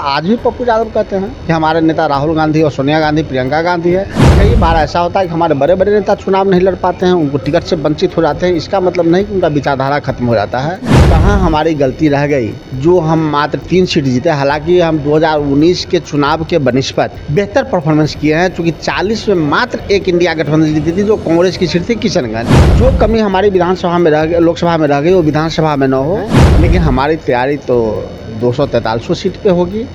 आज भी पप्पू यादव कहते हैं कि हमारे नेता राहुल गांधी और सोनिया गांधी, प्रियंका गांधी है। कई बार ऐसा होता है कि हमारे बड़े बड़े नेता चुनाव नहीं लड़ पाते हैं, उनको टिकट से वंचित हो जाते हैं। इसका मतलब नहीं कि उनका विचारधारा खत्म हो जाता है। कहाँ हमारी गलती रह गई जो हम मात्र 3 सीट जीते। हालांकि हम 2019 के चुनाव के बनिस्पत बेहतर परफॉर्मेंस किए हैं, चूँकि 40 में मात्र एक इंडिया गठबंधन जीती थी जो कांग्रेस की सीट थी किशनगंज। जो कमी हमारी विधानसभा में रह गई, लोकसभा में रह गई, वो विधानसभा में न हो। लेकिन हमारी तैयारी तो 243 सीट पे होगी।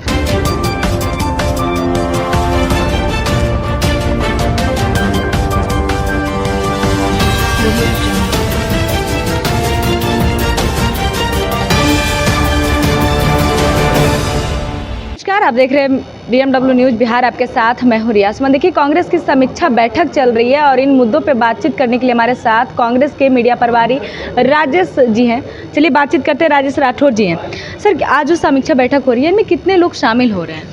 नमस्कार, आप देख रहे हैं BMW न्यूज़ बिहार। आपके साथ मैं हूं रियासमान। देखिए, कांग्रेस की समीक्षा बैठक चल रही है और इन मुद्दों पे बातचीत करने के लिए हमारे साथ कांग्रेस के मीडिया प्रभारी राजेश जी हैं। चलिए बातचीत करते हैं। राजेश राठौर जी हैं। सर, आज जो समीक्षा बैठक हो रही है, इनमें कितने लोग शामिल हो रहे हैं?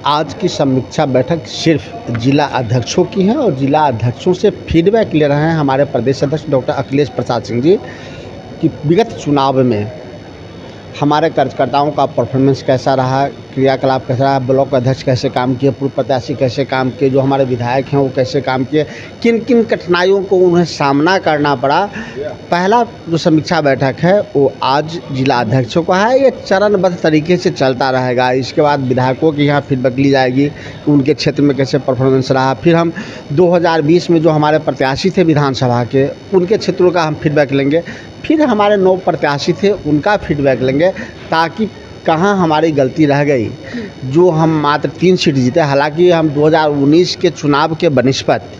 आज की समीक्षा बैठक सिर्फ जिला अध्यक्षों की है और जिला अध्यक्षों से फीडबैक ले रहे हैं हमारे प्रदेश अध्यक्ष डॉक्टर अखिलेश प्रसाद सिंह जी कि विगत चुनाव में हमारे कार्यकर्ताओं का परफॉर्मेंस कैसा रहा, क्रियाकलाप कैसा रहा, ब्लॉक अध्यक्ष कैसे काम किए, पूर्व प्रत्याशी कैसे काम किए, जो हमारे विधायक हैं वो कैसे काम किए, किन किन कठिनाइयों को उन्हें सामना करना पड़ा। पहला जो समीक्षा बैठक है वो आज जिला अध्यक्षों का है। ये चरणबद्ध तरीके से चलता रहेगा। इसके बाद विधायकों की यहाँ फीडबैक ली जाएगी कि उनके क्षेत्र में कैसे परफॉर्मेंस रहा। फिर हम 2020 में जो हमारे प्रत्याशी थे विधानसभा के, उनके क्षेत्रों का हम फीडबैक लेंगे। फिर हमारे 9 प्रत्याशी थे, उनका फीडबैक लेंगे ताकि कहाँ हमारी गलती रह गई जो हम मात्र 3 सीट जीते। हालांकि हम 2019 के चुनाव के बनिस्पत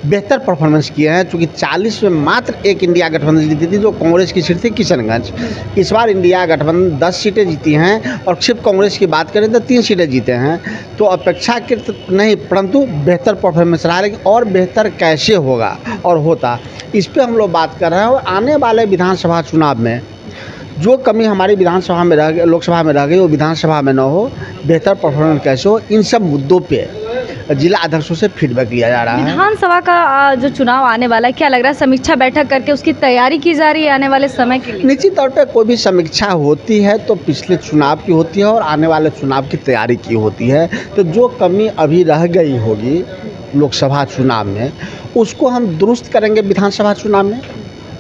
बेहतर परफॉर्मेंस किए हैं, चूँकि 40 में मात्र एक इंडिया गठबंधन जीती थी जो कांग्रेस की सीट थी किशनगंज। इस बार इंडिया गठबंधन 10 सीटें जीती हैं और सिर्फ कांग्रेस की बात करें तो 3 सीटें जीते हैं। तो अपेक्षाकृत नहीं, परंतु बेहतर परफॉर्मेंस रहा। लेकिन और बेहतर कैसे होगा और होता, इस पर हम लोग बात कर रहे हैं। और आने वाले विधानसभा चुनाव में जो कमी हमारी विधानसभा में रह गई, लोकसभा में रह गई, वो विधानसभा में न हो। बेहतर परफॉर्मेंस कैसे हो, इन सब मुद्दों पे जिला अध्यक्षों से फीडबैक लिया जा रहा है। विधानसभा का जो चुनाव आने वाला है, क्या लग रहा है? समीक्षा बैठक करके उसकी तैयारी की जा रही है आने वाले समय के लिए? निश्चित तौर पे कोई भी समीक्षा होती है तो पिछले चुनाव की होती है और आने वाले चुनाव की तैयारी की होती है। तो जो कमी अभी रह गई होगी लोकसभा चुनाव में, उसको हम दुरुस्त करेंगे विधानसभा चुनाव में।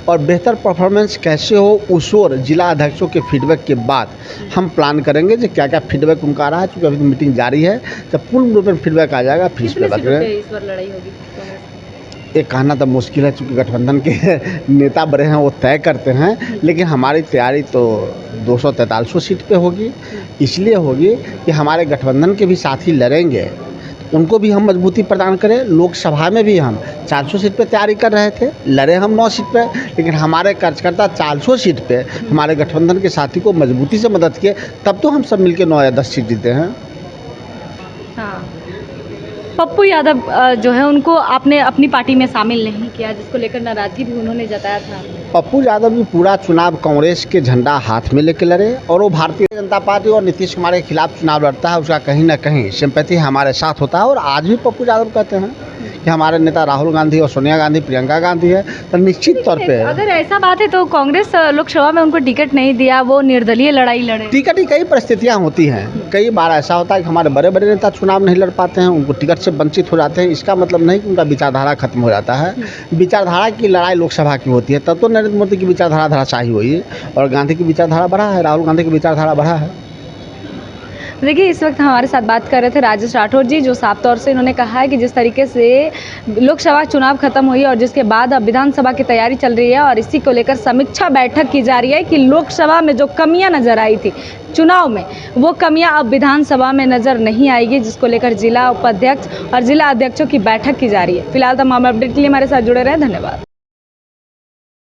और बेहतर परफॉर्मेंस कैसे हो उस और जिला अध्यक्षों के फीडबैक के बाद हम प्लान करेंगे कि क्या क्या फीडबैक उनका आ रहा है। चूँकि अभी मीटिंग जारी है, जब पूर्ण रूप में फीडबैक आ जाएगा फिर इस पर बात करेंगे। इस बार लड़ाई होगी? ये कहना तो मुश्किल है, चूँकि गठबंधन के नेता बड़े हैं, वो तय करते हैं। लेकिन हमारी तैयारी तो 243 सीट पे होगी। इसलिए होगी कि हमारे गठबंधन के भी साथी लड़ेंगे, उनको भी हम मजबूती प्रदान करें। लोकसभा में भी हम 400 सीट पे तैयारी कर रहे थे, लड़े हम 9 सीट पे। लेकिन हमारे कार्यकर्ता 400 सीट पे हमारे गठबंधन के साथी को मजबूती से मदद किए, तब तो हम सब मिलकर 9 या 10 सीट जीते हैं। हाँ, पप्पू यादव जो है उनको आपने अपनी पार्टी में शामिल नहीं किया, जिसको लेकर नाराजगी भी उन्होंने जताया था। पप्पू यादव भी पूरा चुनाव कांग्रेस के झंडा हाथ में लेकर लड़े और वो भारतीय जनता पार्टी और नीतीश कुमार के खिलाफ चुनाव लड़ता है। उसका कहीं ना कहीं सिंपैथी हमारे साथ होता है। और आज भी पप्पू यादव कहते हैं कि हमारे नेता राहुल गांधी और सोनिया गांधी, प्रियंका गांधी है। तो निश्चित तौर पे अगर ऐसा बात है तो कांग्रेस लोकसभा में उनको टिकट नहीं दिया, वो निर्दलीय लड़ाई लड़े। टिकट की कई परिस्थितियां होती हैं। कई बार ऐसा होता है कि हमारे बड़े बड़े नेता चुनाव नहीं लड़ पाते हैं, उनको टिकट से वंचित हो जाते हैं। इसका मतलब नहीं कि उनका विचारधारा खत्म हो जाता है। विचारधारा की लड़ाई लोकसभा की होती है, तब तो नरेंद्र मोदी की विचारधारा धराशायी हुई और गांधी की विचारधारा बढ़ा है, राहुल गांधी की विचारधारा बढ़ा है। देखिए, इस वक्त हमारे साथ बात कर रहे थे राजेश राठौर जी, जो साफ तौर से इन्होंने कहा है कि जिस तरीके से लोकसभा चुनाव खत्म हुई और जिसके बाद अब विधानसभा की तैयारी चल रही है और इसी को लेकर समीक्षा बैठक की जा रही है कि लोकसभा में जो कमियां नजर आई थी चुनाव में, वो कमियां अब विधानसभा में नजर नहीं आएगी, जिसको लेकर जिला उपाध्यक्ष और जिला अध्यक्षों की बैठक की जा रही है। फिलहाल तमाम अपडेट के लिए हमारे साथ जुड़े रहे। धन्यवाद।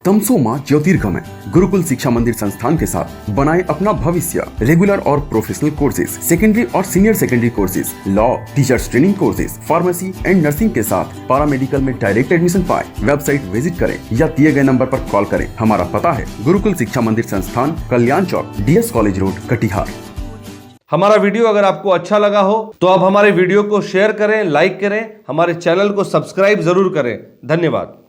तमसोमा ज्योतिर्गमय गुरुकुल शिक्षा मंदिर संस्थान के साथ बनाए अपना भविष्य। रेगुलर और प्रोफेशनल कोर्सेज, सेकेंडरी और senior secondary courses, law, teachers training courses, pharmacy and nursing के साथ पैरामेडिकल में डायरेक्ट एडमिशन पाए। वेबसाइट विजिट करें या दिए गए नंबर पर कॉल करें। हमारा पता है गुरुकुल शिक्षा मंदिर संस्थान, कल्याण चौक, DS कॉलेज रोड, कटिहार। हमारा वीडियो अगर आपको अच्छा लगा हो तो आप हमारे वीडियो को शेयर करें, लाइक करें, हमारे चैनल को सब्सक्राइब जरूर करें। धन्यवाद।